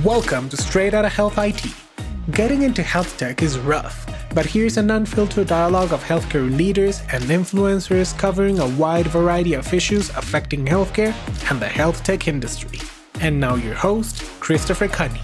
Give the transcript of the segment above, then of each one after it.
Welcome to Straight Outta Health IT. Getting into health tech is rough, but here's an unfiltered dialogue of healthcare leaders and influencers covering a wide variety of issues affecting healthcare and the health tech industry. And now your host, Christopher Cunny.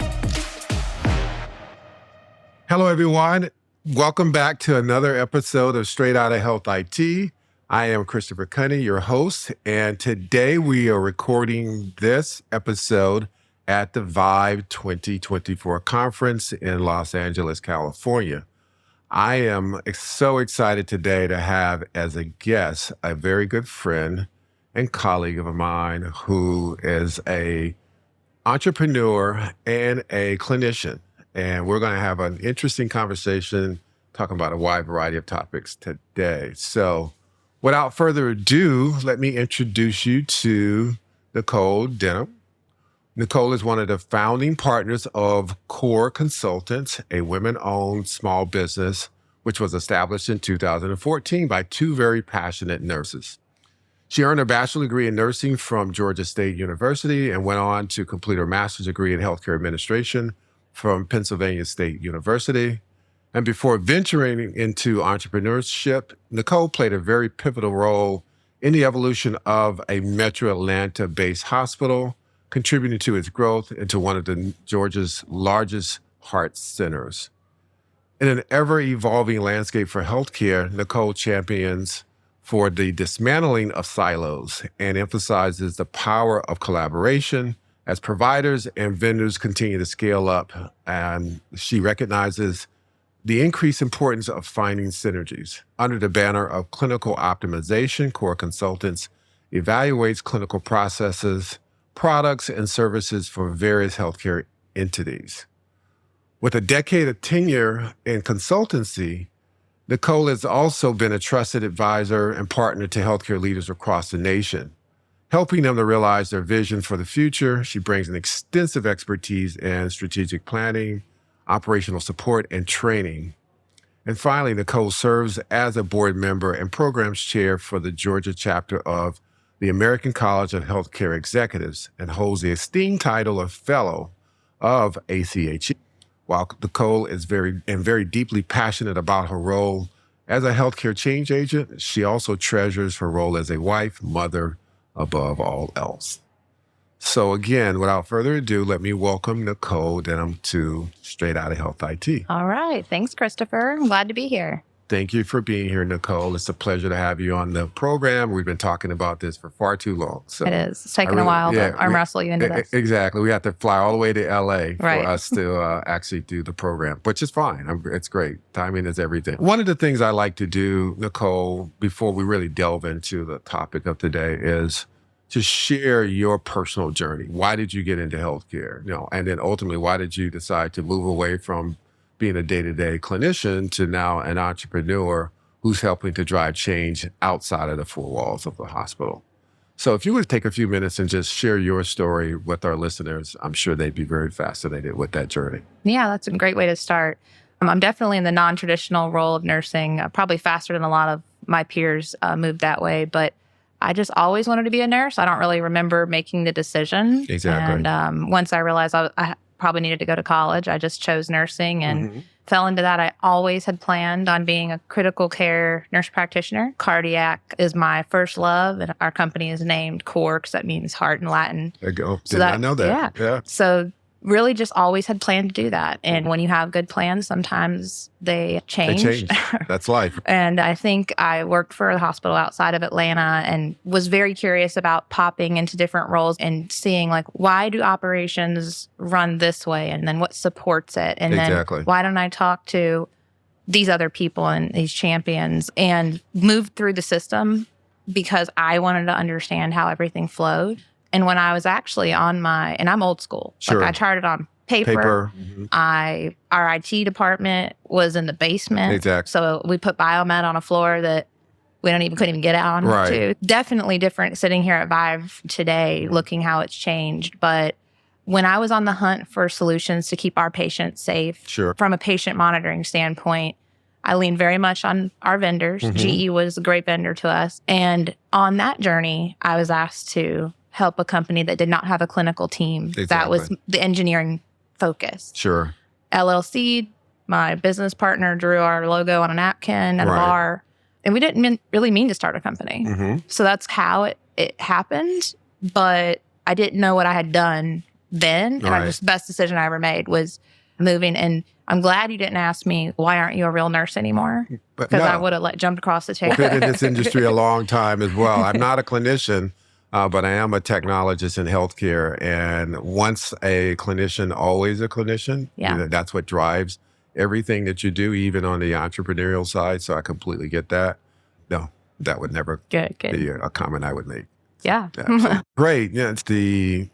Hello, everyone. Welcome back to another episode of Straight Outta Health IT. I am Christopher Cunny, your host, and today we are recording this episode at the Vive 2024 conference in Los Angeles, California. I am so excited today to have as a guest a very good friend and colleague of mine who is an entrepreneur and a clinician. And we're going to have an interesting conversation talking about a wide variety of topics today. So without further ado, let me introduce you to Nicole Denham. Nicole is one of the founding partners of COR Consultants, a women-owned small business, which was established in 2014 by two very passionate nurses. She earned her bachelor's degree in nursing from Georgia State University and went on to complete her master's degree in healthcare administration from Pennsylvania State University. And before venturing into entrepreneurship, Nicole played a very pivotal role in the evolution of a Metro Atlanta-based hospital, contributing to its growth into one of Georgia's largest heart centers. In an ever-evolving landscape for healthcare, Nicole champions for the dismantling of silos and emphasizes the power of collaboration as providers and vendors continue to scale up. And she recognizes the increased importance of finding synergies. Under the banner of clinical optimization, COR Consultants evaluates clinical processes, products, and services for various healthcare entities. With a decade of tenure in consultancy, Nicole has also been a trusted advisor and partner to healthcare leaders across the nation, helping them to realize their vision for the future. She brings an extensive expertise in strategic planning, operational support, and training. And finally, Nicole serves as a board member and programs chair for the Georgia chapter of the American College of Healthcare Executives and holds the esteemed title of Fellow of ACHE. While Nicole is very deeply passionate about her role as a healthcare change agent, she also treasures her role as a wife, mother, above all else. So again, without further ado, let me welcome Nicole Denham to Straight Outta Health IT. All right. Thanks, Christopher. I'm glad to be here. Thank you for being here, Nicole. It's a pleasure to have you on the program. We've been talking about this for far too long. So it is. It's taken a while to arm wrestle you into this. Exactly. We have to fly all the way to LA for Right. us to actually do the program, which is fine. It's great. Timing is everything. One of the things I like to do, Nicole, before we really delve into the topic of today is to share your personal journey. Why did you get into healthcare? And then ultimately, why did you decide to move away from being a day-to-day clinician to now an entrepreneur who's helping to drive change outside of the four walls of the hospital? So if you would take a few minutes and just share your story with our listeners, I'm sure they'd be very fascinated with that journey. Yeah, that's a great way to start. I'm definitely in the non-traditional role of nursing, probably faster than a lot of my peers moved that way, but I just always wanted to be a nurse. I don't really remember making the decision. Exactly. And once I realized I probably needed to go to college, I just chose nursing and fell into that. I always had planned on being a critical care nurse practitioner. Cardiac is my first love, and our company is named COR because that means heart in Latin. There you go. I know that. Yeah. So really just always had planned to do that. And when you have good plans, sometimes they change. They change. That's life. And I think I worked for a hospital outside of Atlanta and was very curious about popping into different roles and seeing why do operations run this way? And then what supports it? And Exactly. then why don't I talk to these other people and these champions and move through the system because I wanted to understand how everything flowed. And when I was actually and I'm old school. Sure. I charted on paper. Our IT department was in the basement. Exactly. So we put biomed on a floor that we couldn't even get out on. Right. Definitely different sitting here at Vive today, looking how it's changed. But when I was on the hunt for solutions to keep our patients safe, Sure. from a patient monitoring standpoint, I leaned very much on our vendors. GE was a great vendor to us. And on that journey, I was asked to help a company that did not have a clinical team. Exactly. That was the engineering focus. Sure. LLC, my business partner drew our logo on a napkin at a bar. And we didn't really mean to start a company. So that's how it happened. But I didn't know what I had done then. And I just, the best decision I ever made was moving. And I'm glad you didn't ask me, why aren't you a real nurse anymore? Because I would have jumped across the table. I've been in this industry a long time as well. I'm not a clinician, but I am a technologist in healthcare. And once a clinician, always a clinician. Yeah. You know, that's what drives everything that you do, even on the entrepreneurial side. So I completely get that. No, that would never be a comment I would make. Yeah. So, great. Yeah, it's the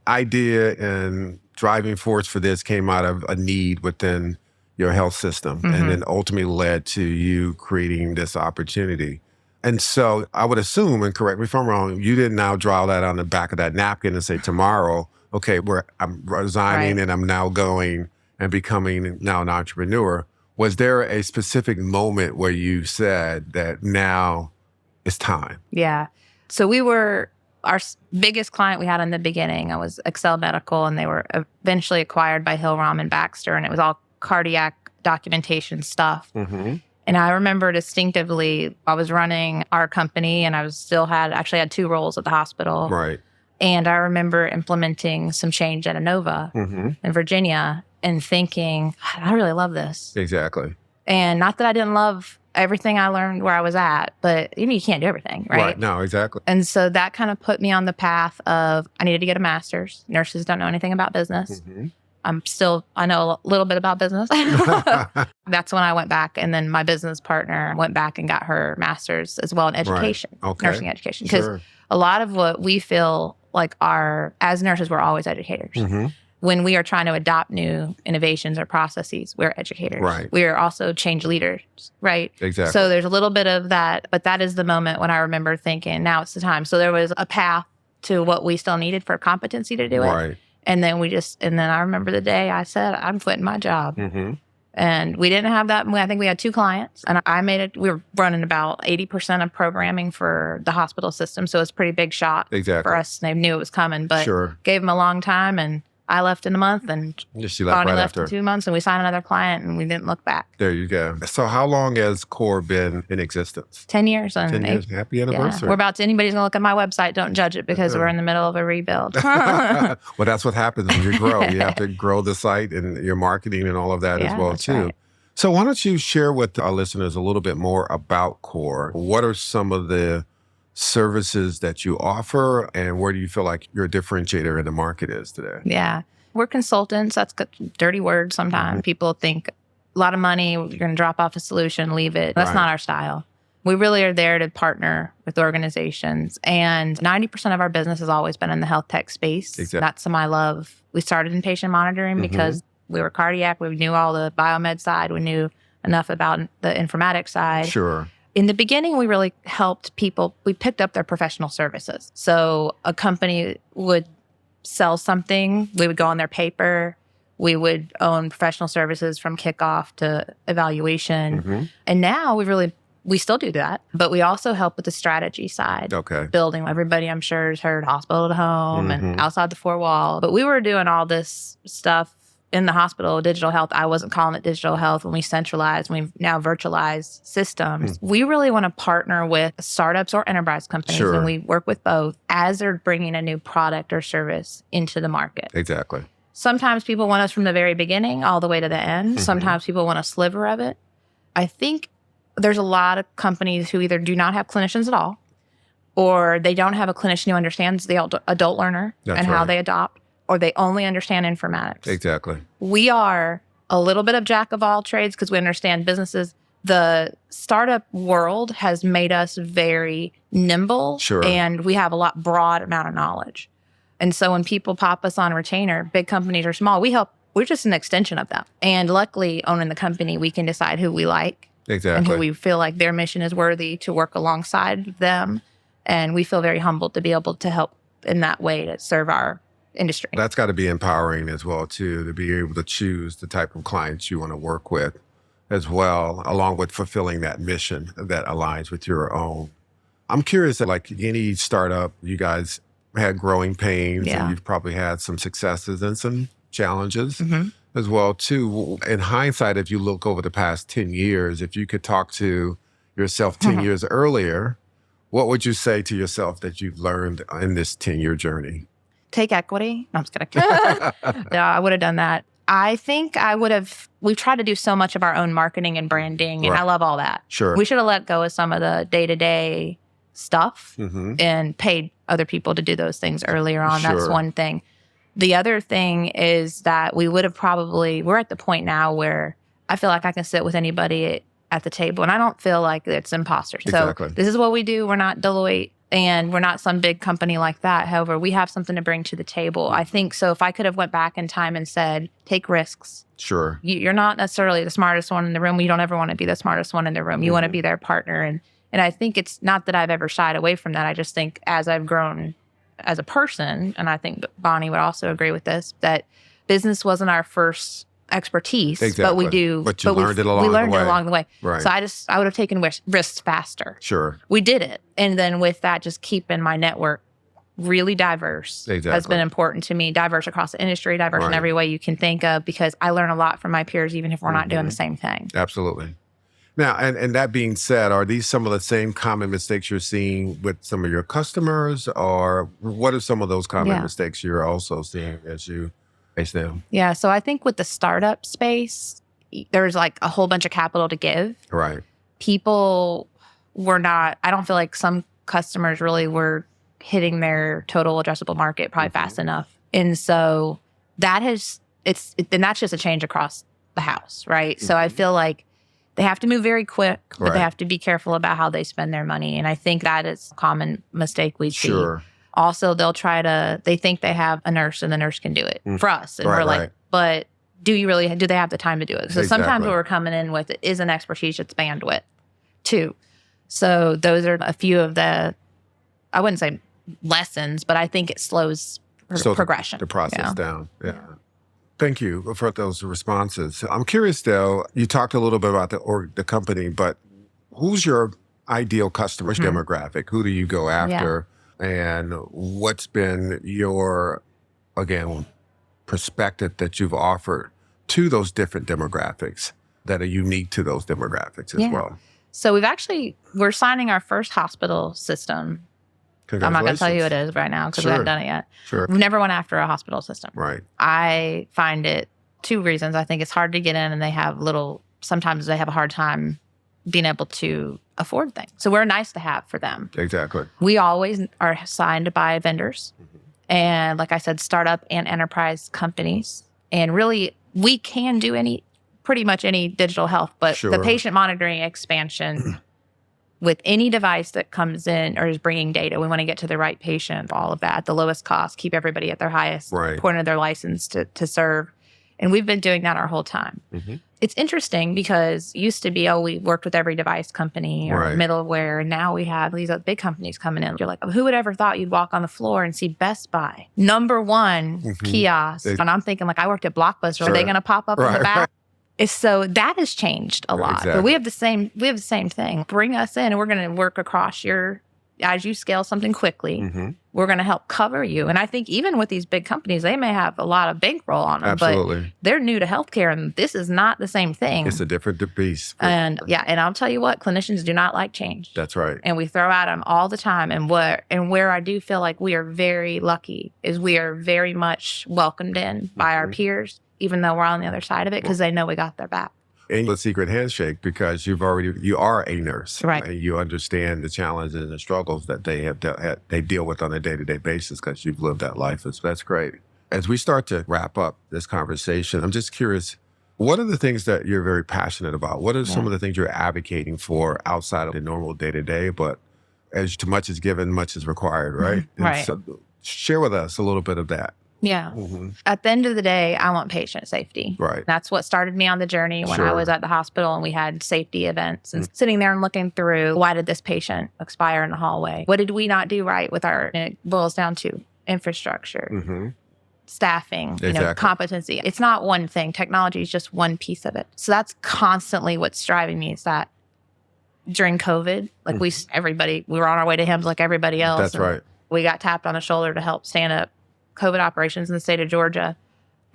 idea and driving force for this came out of a need within your health system and then ultimately led to you creating this opportunity. And so I would assume, and correct me if I'm wrong, you didn't now draw that on the back of that napkin and say, tomorrow, okay, I'm resigning and I'm now going and becoming now an entrepreneur. Was there a specific moment where you said that now it's time? Yeah. So our biggest client we had in the beginning, I was Excel Medical, and they were eventually acquired by Hillrom and Baxter, and it was all cardiac documentation stuff. And I remember distinctively, I was running our company, and I actually had 2 roles at the hospital. Right. And I remember implementing some change at Inova in Virginia and thinking, I really love this. Exactly. And not that I didn't love everything I learned where I was at, but you can't do everything, right? Right. No, exactly. And so that kind of put me on the path of I needed to get a master's. Nurses don't know anything about business. I know a little bit about business. That's when I went back, and then my business partner went back and got her master's as well in education, nursing education. Because a lot of what we feel like as nurses, we're always educators. When we are trying to adopt new innovations or processes, we're educators. Right. We are also change leaders, right? Exactly. So there's a little bit of that, but that is the moment when I remember thinking, now it's the time. So there was a path to what we still needed for competency to do it. Right. And then I remember the day I said, I'm quitting my job. And we didn't have that. I think we had 2 clients, and we were running about 80% of programming for the hospital system. So it was a pretty big shot for us. They knew it was coming, but gave them a long time, and I left in a month, and she left right left after. in 2 months, and we signed another client, and we didn't look back. There you go. So how long has COR been in existence? 10 years. 10 years. Happy anniversary. Yeah. Anybody's going to look at my website, don't judge it, because we're in the middle of a rebuild. Well, that's what happens when you grow. You have to grow the site and your marketing and all of that as well, too. Right. So why don't you share with our listeners a little bit more about COR? What are some of the services that you offer, and where do you feel like your differentiator in the market is today? Yeah. We're consultants. That's a dirty word sometimes. People think a lot of money, you're going to drop off a solution, leave it. That's not our style. We really are there to partner with organizations. And 90% of our business has always been in the health tech space. Exactly. That's my love. We started in patient monitoring because we were cardiac. We knew all the biomed side. We knew enough about the informatics side. Sure. In the beginning, we really helped people. We picked up their professional services. So a company would sell something, we would go on their paper, we would own professional services from kickoff to evaluation. And now we still do that, but we also help with the strategy side. Building, everybody I'm sure has heard hospital to home and outside the 4 wall. But we were doing all this stuff in the hospital, digital health. I wasn't calling it digital health when we centralized, we've now virtualized systems. We really want to partner with startups or enterprise companies, and we work with both as they're bringing a new product or service into the market. Exactly. Sometimes people want us from the very beginning all the way to the end. Sometimes people want a sliver of it. I think there's a lot of companies who either do not have clinicians at all, or they don't have a clinician who understands the adult learner how they adopt, or they only understand informatics. Exactly. We are a little bit of jack of all trades because we understand businesses. The startup world has made us very nimble, and we have a broad amount of knowledge. And so when people pop us on retainer, big companies or small, we're just an extension of them. And luckily, owning the company, we can decide who we like and who we feel like their mission is worthy to work alongside them. And we feel very humbled to be able to help in that way to serve our industry. That's got to be empowering as well, too, to be able to choose the type of clients you want to work with as well, along with fulfilling that mission that aligns with your own. I'm curious, like any startup, you guys had growing pains and you've probably had some successes and some challenges as well, too. In hindsight, if you look over the past 10 years, if you could talk to yourself 10 years earlier, what would you say to yourself that you've learned in this 10-year journey? Take equity. No, I'm just kidding. Yeah, I would have done that. I think we've tried to do so much of our own marketing and branding, and I love all that. Sure. We should have let go of some of the day-to-day stuff and paid other people to do those things earlier on. Sure. That's one thing. The other thing is that we would have we're at the point now where I feel like I can sit with anybody at the table, and I don't feel like it's imposters. Exactly. So this is what we do. We're not Deloitte. And we're not some big company like that. However, we have something to bring to the table. I think so. If I could have went back in time and said, take risks. Sure. You're not necessarily the smartest one in the room. You don't ever want to be the smartest one in the room. You want to be their partner. And I think it's not that I've ever shied away from that. I just think as I've grown as a person, and I think Bonnie would also agree with this, that business wasn't our first expertise, but we do. But you learned it along the way. Right. So I would have taken risks faster. Sure. We did it. And then with that, just keeping my network really diverse has been important to me. Diverse across the industry, diverse in every way you can think of, because I learn a lot from my peers, even if we're not doing the same thing. Absolutely. Now, and that being said, are these some of the same common mistakes you're seeing with some of your customers, or what are some of those common mistakes you're also seeing as you face them? Yeah. So I think with the startup space, there's like a whole bunch of capital to give. Right. People I don't feel like some customers really were hitting their total addressable market probably fast enough. And so that's just a change across the house, right? So I feel like they have to move very quick, but they have to be careful about how they spend their money. And I think that is a common mistake we see. Sure. Also, they think they have a nurse and the nurse can do it for us. And we're like, but do they have the time to do it? So sometimes what we're coming in with is an expertise, it's bandwidth too. So those are a few of I wouldn't say lessons, but I think it slows progression. The process down. Yeah. Thank you for those responses. I'm curious though, you talked a little bit about the company, but who's your ideal customer demographic? Who do you go after? And what's been your, again, perspective that you've offered to those different demographics that are unique to those demographics as well? So we're signing our first hospital system. I'm not going to tell you who it is right now because we haven't done it yet. Sure. We've never went after a hospital system. Right. I find it two reasons. I think it's hard to get in, and sometimes they have a hard time being able to afford things. So we're nice to have for them. Exactly. We always are signed by vendors. And like I said, startup and enterprise companies. And really, we can do pretty much any digital health, but the patient monitoring expansion with any device that comes in or is bringing data, we want to get to the right patient, all of that, at the lowest cost, keep everybody at their highest point of their license to serve. And we've been doing that our whole time. It's interesting because it used to be, we worked with every device company or middleware. And now we have these big companies coming in. You're like, who would ever thought you'd walk on the floor and see Best Buy, #1 kiosk? And I'm thinking, I worked at Blockbuster. Are they going to pop up in the back? So that has changed a lot. But we have the same thing. Bring us in and we're going to work across as you scale something quickly, we're going to help cover you. And I think even with these big companies, they may have a lot of bankroll on them, but they're new to healthcare and this is not the same thing. It's a different beast. And I'll tell you what, clinicians do not like change. That's right. And we throw at them all the time. And where I do feel like we are very lucky is we are very much welcomed in by our peers, even though we're on the other side of it, because they know we got their back. And the secret handshake, because you are a nurse, and you understand the challenges and the struggles that they deal with on a day-to-day basis because you've lived that life. So that's great. As we start to wrap up this conversation, I'm just curious, what are the things that you're very passionate about? What are some of the things you're advocating for outside of the normal day-to-day? But as too much is given, much is required, right? Right. So share with us a little bit of that. Yeah. At the end of the day, I want patient safety. Right. That's what started me on the journey when I was at the hospital and we had safety events and sitting there and looking through, why did this patient expire in the hallway? What did we not do right with it boils down to infrastructure, staffing, competency. It's not one thing. Technology is just one piece of it. So that's constantly what's driving me is that during COVID, we were on our way to HIMSS like everybody else. That's right. We got tapped on the shoulder to help stand up COVID operations in the state of Georgia.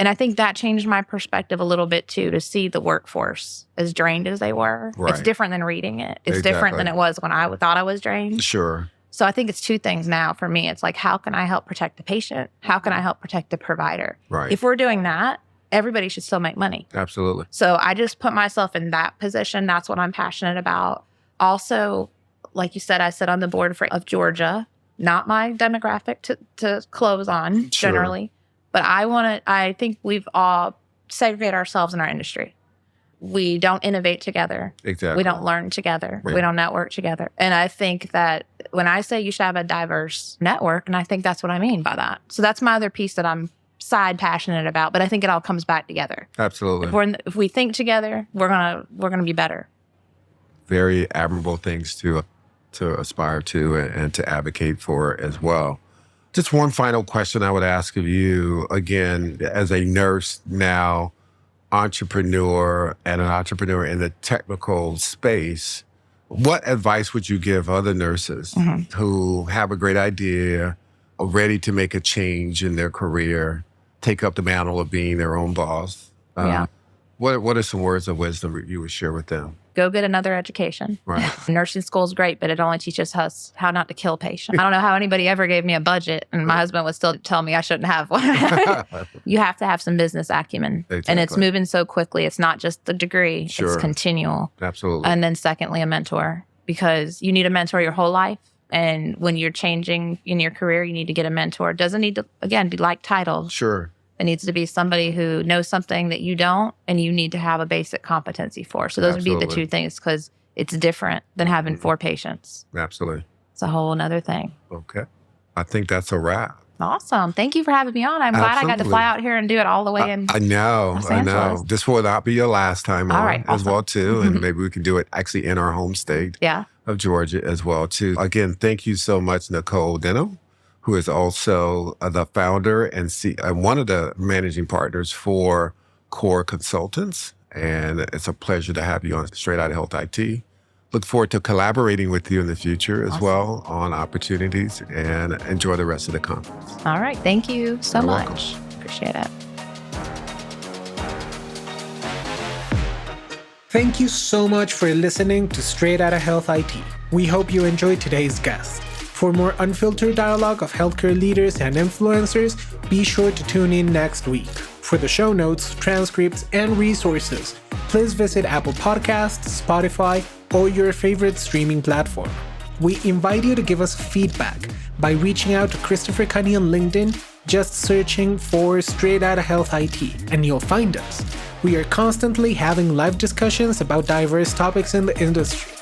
And I think that changed my perspective a little bit too, to see the workforce as drained as they were. Right. It's different than reading it. It's Exactly. different than it was when I thought I was drained. Sure. So I think it's two things now for me. It's like, how can I help protect the patient? How can I help protect the provider? Right. If we're doing that, everybody should still make money. Absolutely. So I just put myself in that position. That's what I'm passionate about. Also, like you said, I sit on the board of Georgia, not my demographic to close on generally. But I think we've all segregated ourselves in our industry. We don't innovate together. Exactly. We don't learn together. Right. We don't network together. And I think that when I say you should have a diverse network, and I think that's what I mean by that. So that's my other piece that I'm side passionate about, but I think it all comes back together. Absolutely. If we think together, we're gonna be better. Very admirable things to aspire to and to advocate for as well. Just one final question I would ask of you, again, as a nurse now, entrepreneur, and an entrepreneur in the technical space, what advice would you give other nurses who have a great idea, are ready to make a change in their career, take up the mantle of being their own boss? What are some words of wisdom you would share with them? Go get another education. Right. Nursing school is great, but it only teaches us how not to kill patients. I don't know how anybody ever gave me a budget, and my husband would still tell me I shouldn't have one. You have to have some business acumen. Exactly. And it's moving so quickly. It's not just the degree. Sure. It's continual. Absolutely. And then secondly, a mentor, because you need a mentor your whole life. And when you're changing in your career, you need to get a mentor. It doesn't need to, again, be like titles. Sure. It needs to be somebody who knows something that you don't, and you need to have a basic competency for. So those would be the two things, because it's different than having 4 patients. Absolutely. It's a whole nother thing. Okay. I think that's a wrap. Awesome. Thank you for having me on. I'm glad I got to fly out here and do it all the way in. I know. Los I know. Angeles. This will not be your last time All on right, as awesome. well, too. And maybe we can do it actually in our home state of Georgia as well, too. Again, thank you so much, Nicole Denham, who is also the founder and one of the managing partners for COR Consultants. And it's a pleasure to have you on Straight Outta Health IT. Look forward to collaborating with you in the future as well on opportunities, and enjoy the rest of the conference. All right. Thank you so You're much. welcome. Appreciate it. Thank you so much for listening to Straight Outta Health IT. We hope you enjoyed today's guest. For more unfiltered dialogue of healthcare leaders and influencers, be sure to tune in next week. For the show notes, transcripts, and resources, please visit Apple Podcasts, Spotify, or your favorite streaming platform. We invite you to give us feedback by reaching out to Christopher Cunny on LinkedIn, just searching for Straight Outta Health IT, and you'll find us. We are constantly having live discussions about diverse topics in the industry.